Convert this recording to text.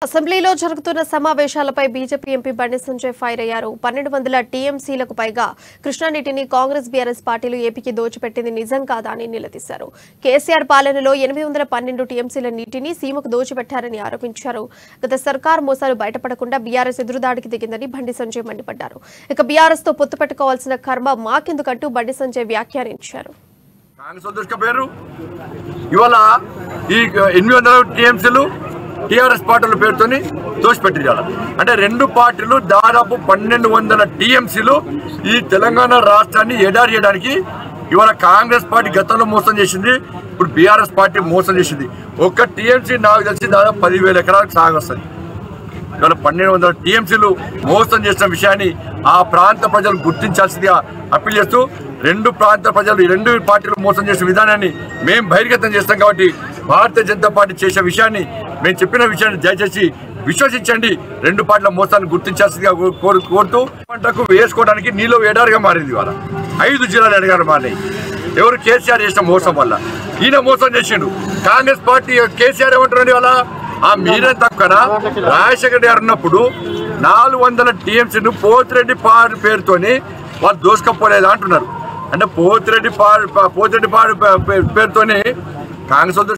అసెంబ్లీలో జరుగుతున్న సమావేశాలపై BJP MP Bandi Sanjay fire అయ్యారు. 1200 టీఎంసీలకు పైగా కృష్ణా నీటిని కాంగ్రెస్ బీఆర్ఎస్ పార్టీలు ఏపీకి దోచిపెట్టింది నిజం కాదా అని నిలదీశారు. కేసీఆర్ పాలనలో 812 టీఎంసీల నీటిని సీమకు దోచిపెట్టారని ఆరోపించారు. గత సర్కార్ మోసాలు బయటపడకుండా బీఆర్ఎస్ ఎదురుదాడికి దిగిందని బండి సంజయ్ మండిపడ్డారు. ఇక బీఆర్ఎస్ తో పొత్తు పెట్టుకోవాల్సిన కర్మ మాకెందుకంటూ బండి సంజయ్ వ్యాఖ్యానించారు. టీఆర్ఎస్ పార్టీల పేరుతోని దోషపెట్టించాలి అంటే రెండు పార్టీలు దాదాపు 1200 టీఎంసీలు ఈ తెలంగాణ రాష్ట్రాన్ని ఎడారి చేయడానికి ఇవాళ కాంగ్రెస్ పార్టీ గతంలో మోసం చేసింది, ఇప్పుడు బీఆర్ఎస్ పార్టీ మోసం చేసింది. ఒక్క టీఎంసీ నాకు తెలిసి దాదాపు 10,000 ఎకరాలకు సాగు వస్తుంది. ఇవాళ 1200 టీఎంసీలు మోసం చేసిన విషయాన్ని ఆ ప్రాంత ప్రజలు గుర్తించాల్సిందిగా అప్పీల్ చేస్తూ రెండు ప్రాంత ప్రజలు ఈ రెండు పార్టీలు మోసం చేసిన విధానాన్ని మేము బహిర్గతం చేస్తాం. కాబట్టి భారతీయ జనతా పార్టీ చేసే విషయాన్ని మేము చెప్పిన విషయాన్ని దయచేసి విశ్వసించండి. రెండు పార్టీల మోసాన్ని గుర్తించాల్సిందిగా కోరుతూ పంటకు వేసుకోవడానికి నీళ్ళు ఎడారిగా మారింది. ఇవాళ 5 జిల్లాలు ఎడారిగా మారినాయి. ఎవరు? కేసీఆర్ చేసిన మోసం వల్ల. ఈయన మోసం చేసిండు. కాంగ్రెస్ పార్టీ కేసీఆర్ ఏమంటారండి ఇవాళ ఆ మీరే తక్కువనా? రాజశేఖర్ గారు ఉన్నప్పుడు 400 టీఎంసీను పోతిరెడ్డి పాడు పేరుతోని వాళ్ళు దోసుకపోలేదా అంటున్నారు. అంటే పోతిరెడ్డి పాడు పేరుతోని కాంగ్రెస్